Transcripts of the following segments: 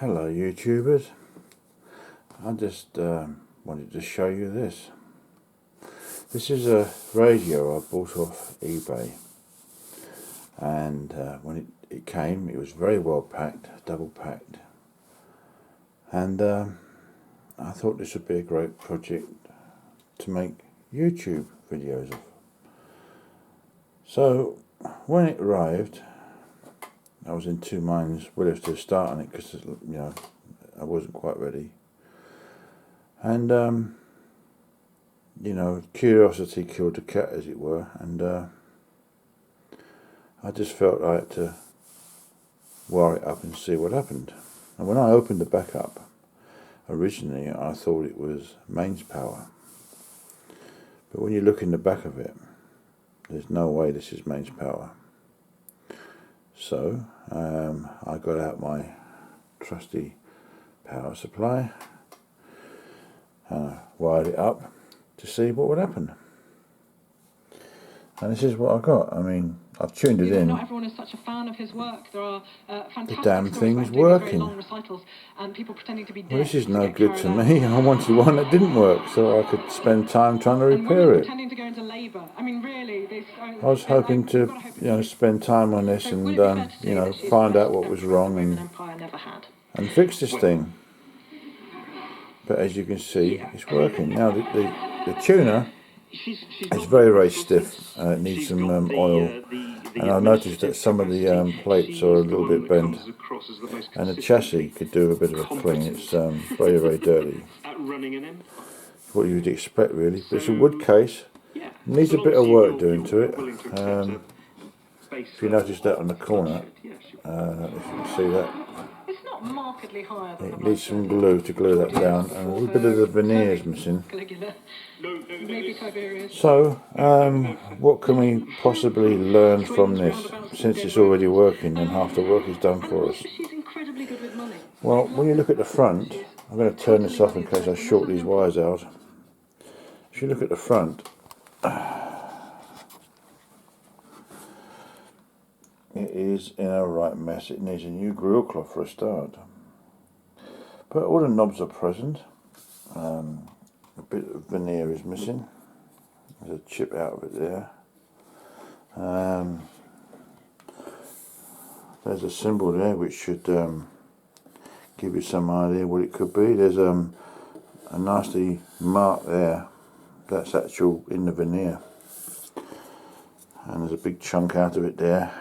Hello YouTubers, I just wanted to show you this. This is a radio I bought off eBay, and when it came it was very well packed, double packed, and I thought this would be a great project to make YouTube videos of. So when it arrived, I was in two minds whether to start on it because I wasn't quite ready, and curiosity killed the cat, as it were, and I just felt I had to wire it up and see what happened. And when I opened the back up, originally I thought it was mains power, but when you look in the back of it, there's no way this is mains power. So I got out my trusty power supply and I wired it up to see what would happen. And this is what I got. I mean, I've tuned it in. Not everyone is such a fan of his work. There are fantastic the damn thing's stories about working. very long recitals and people pretending to be dead. Well, this is no good to me. I wanted one that didn't work so I could spend time trying to repair it. Pretending to go into labour. I mean, really, I was hoping to spend time on this and find out what was wrong and fix this thing. But as you can see, it's working. Now the tuner is very, very stiff. It needs some oil. And I noticed that some of the plates are a little bit bent. And the chassis could do a bit of a clean. It's very, very dirty. What you would expect, really. But it's a wood case. It needs a bit of work doing to it. If you notice that on the corner, if you can see that. markedly higher than it needs some glue to glue that down, and a little bit of the veneer is missing. So, what can we possibly learn from this, since it's already working and half the work is done for us? Well, when you look at the front, I'm going to turn this off in case I short these wires out. If you look at the front, it is in a right mess. It needs a new grill cloth for a start. But all the knobs are present. A bit of veneer is missing. There's a chip out of it there. There's a symbol there which should give you some idea what it could be. There's a nasty mark there. That's actual in the veneer. And there's a big chunk out of it there.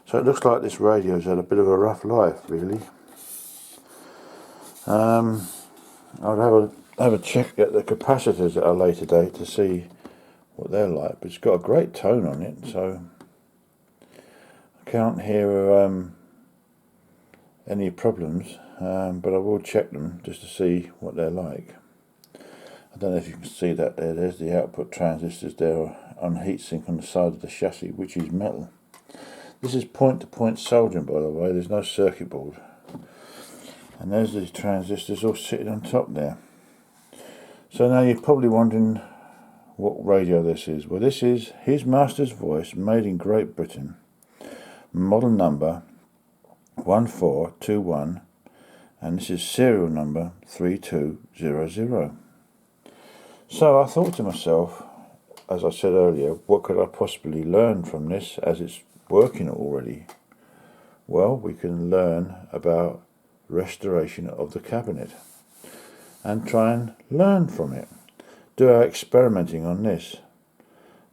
So it looks like this radio's had a bit of a rough life, really. I'll have a check at the capacitors at a later date to see what they're like. But it's got a great tone on it, so I can't hear any problems. But I will check them just to see what they're like. I don't know if you can see that there. There's the output transistors there on heatsink on the side of the chassis, which is metal. This is point-to-point soldering, by the way. There's no circuit board. And there's these transistors all sitting on top there. So now you're probably wondering what radio this is. Well, this is His Master's Voice, made in Great Britain. Model number 1421. And this is serial number 3200. So I thought to myself, as I said earlier, what could I possibly learn from this as it's working already? Well, we can learn about restoration of the cabinet and try and learn from it. Do our experimenting on this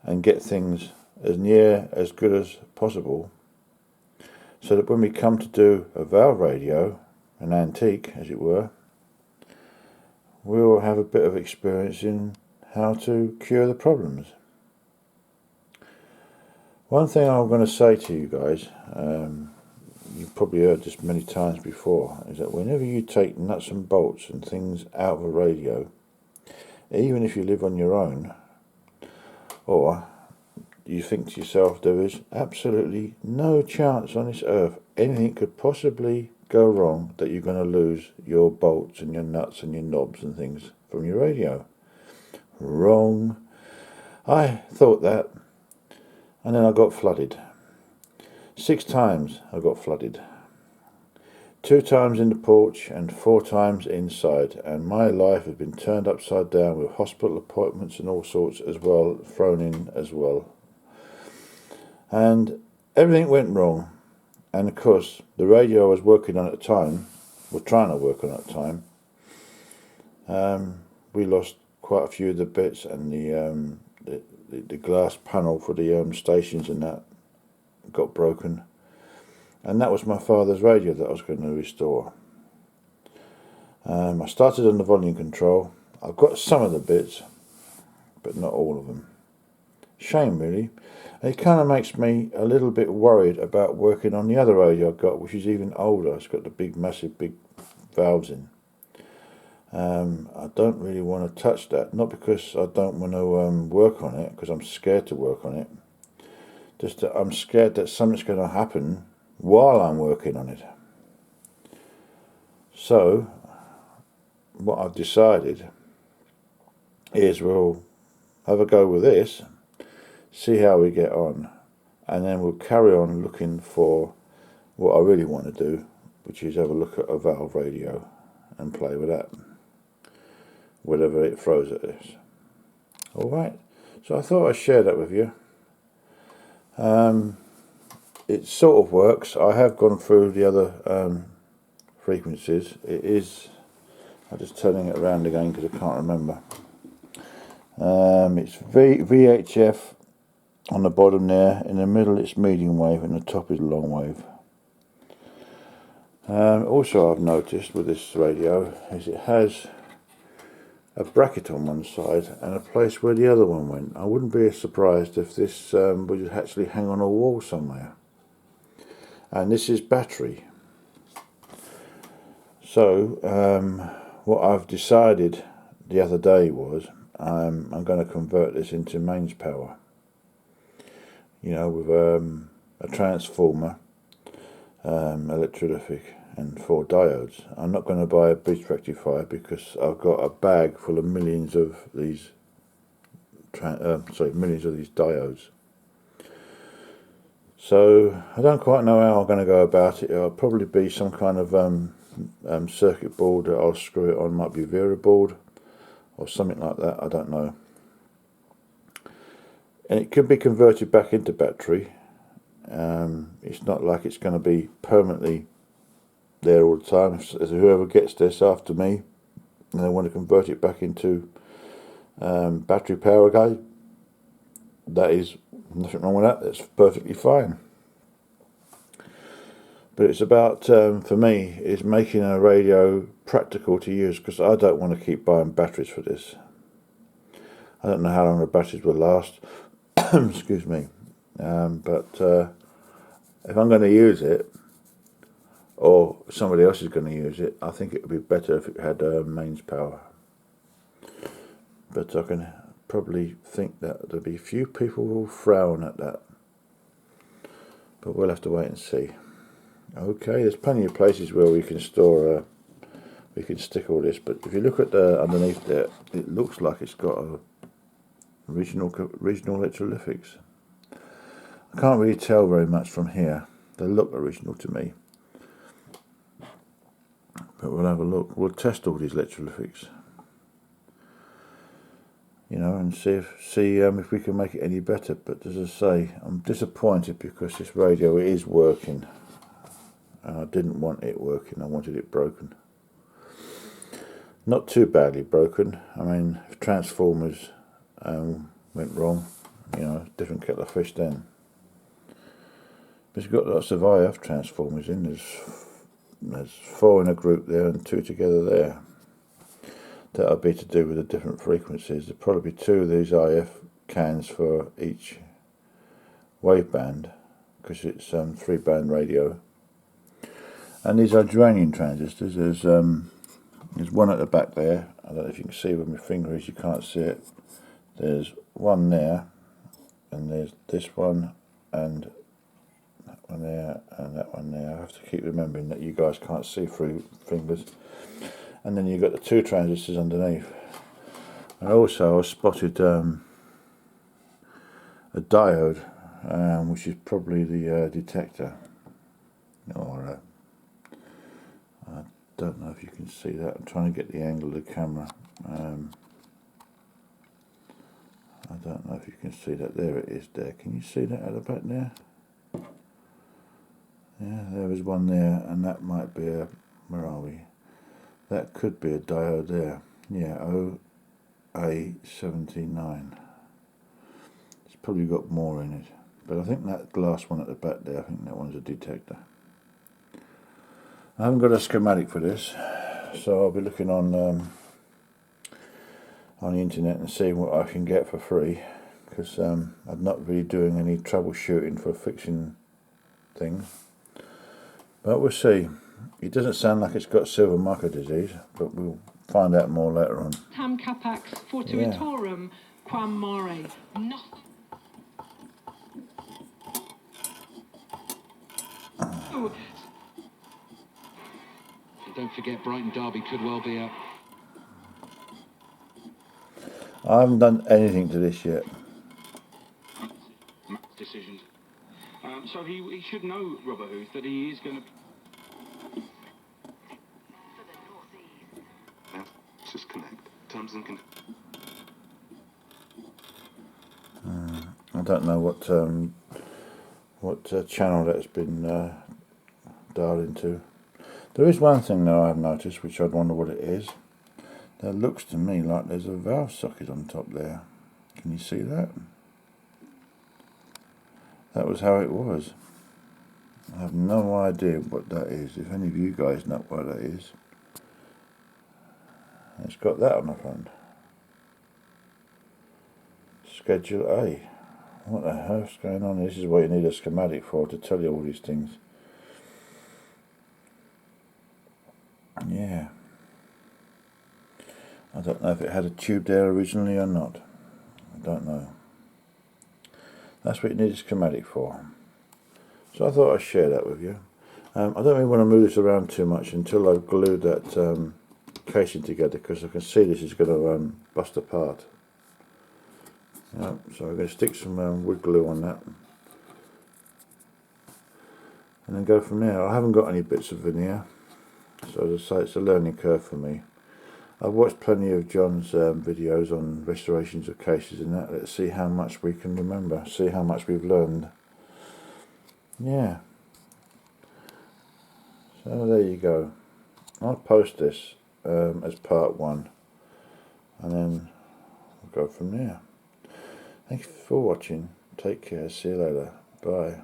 and get things as near as good as possible, so that when we come to do a valve radio, an antique as it were, we'll have a bit of experience in how to cure the problems. One thing I'm going to say to you guys, you've probably heard this many times before, is that whenever you take nuts and bolts and things out of a radio, even if you live on your own, or you think to yourself there is absolutely no chance on this earth anything could possibly go wrong that you're going to lose your bolts and your nuts and your knobs and things from your radio. Wrong. I thought that, and then I got flooded. 6 times I got flooded. 2 times in the porch and 4 times inside, and my life had been turned upside down with hospital appointments and all sorts as well, thrown in as well. And everything went wrong. And of course, the radio I was working on at the time, or trying to work on at the time, we lost quite a few of the bits, and the glass panel for the stations and that got broken. And that was my father's radio that I was going to restore. I started on the volume control. I've got some of the bits, but not all of them. Shame, really. And it kind of makes me a little bit worried about working on the other radio I've got, which is even older. It's got the big, massive, big valves in. I don't really want to touch that, not because I don't want to work on it, because I'm scared to work on it. Just that I'm scared that something's going to happen while I'm working on it. So, what I've decided is we'll have a go with this, see how we get on, and then we'll carry on looking for what I really want to do, which is have a look at a valve radio and play with that, whatever it throws at us. Alright, so I thought I'd share that with you. It sort of works. I have gone through the other frequencies. It is, I'm just turning it around again because I can't remember. It's VHF on the bottom there, in the middle it's medium wave, and the top is long wave. Also I've noticed with this radio is it has a bracket on one side and a place where the other one went. I wouldn't be surprised if this would actually hang on a wall somewhere. And this is battery. So what I've decided the other day was I'm going to convert this into mains power. You know, with a transformer, electrolytic, and 4 diodes. I'm not going to buy a bridge rectifier because I've got a bag full of millions of these diodes. So I don't quite know how I'm going to go about it. It'll probably be some kind of circuit board that I'll screw it on. Might be a Vera board or something like that. I don't know. And it could be converted back into battery. It's not like it's going to be permanently there all the time. If whoever gets this after me and they want to convert it back into battery power again, that is nothing wrong with that. That's perfectly fine. But it's about, for me, is making a radio practical to use, because I don't want to keep buying batteries for this. I don't know how long the batteries will last. Excuse me. But if I'm going to use it, or somebody else is going to use it, I think it would be better if it had mains power. But I can probably think that there'll be a few people who will frown at that. But we'll have to wait and see. Okay, there's plenty of places where we can store, we can stick all this. But if you look at the underneath there, it looks like it's got a regional electrolytics. I can't really tell very much from here. They look original to me. But we'll have a look. We'll test all these electrolytics, you know, and see if we can make it any better. But as I say, I'm disappointed because this radio is working, and I didn't want it working. I wanted it broken. Not too badly broken. I mean, if transformers went wrong, you know, different kettle of fish then. But it's got lots of IF transformers in. There's 4 in a group there and 2 together there. That'll be to do with the different frequencies. There'll probably be 2 of these IF cans for each waveband, because it's 3-band radio. And these are germanium transistors. There's one at the back there. I don't know if you can see where my finger is. You can't see it. There's one there, and there's this one, and that one there, and that one there. I have to keep remembering that you guys can't see through fingers. And then you've got the 2 transistors underneath. And also I spotted a diode, which is probably the detector, or don't know if you can see that. I'm trying to get the angle of the camera. I don't know if you can see that. There it is there. Can you see that at the back there? Yeah, there is one there, and that might be a, where are we? That could be a diode there. Yeah, OA79. It's probably got more in it. But I think that glass one at the back there, I think that one's a detector. I haven't got a schematic for this, so I'll be looking on the internet and seeing what I can get for free, because I'm not really doing any troubleshooting for fixing things. But we'll see. It doesn't sound like it's got silver marker disease, but we'll find out more later on. Tam capax fortuitorum quam mare. Nothing. Don't forget, Brighton Derby could well be a... I haven't done anything to this yet. decisions. So he should know, Robert Huth, that he is going to... Now, just connect. Terms and conditions. I don't know what channel that's been dialed into. There is one thing that I've noticed, which I'd wonder what it is. That looks to me like there's a valve socket on top there. Can you see that? That was how it was. I have no idea what that is. If any of you guys know what that is. It's got that on the front. Schedule A. What the hell's going on? This is what you need a schematic for, to tell you all these things. Yeah. I don't know if it had a tube there originally or not. I don't know. That's what you need a schematic for. So I thought I'd share that with you. I don't really want to move this around too much until I've glued that casing together, because I can see this is going to bust apart. Yep, so I'm going to stick some wood glue on that and then go from there. I haven't got any bits of veneer, so as I say, it's a learning curve for me. I've watched plenty of John's videos on restorations of cases and that. Let's see how much we can remember, see how much we've learned. Yeah. So there you go. I'll post this as part 1 and then we'll go from there. Thank you for watching. Take care. See you later. Bye.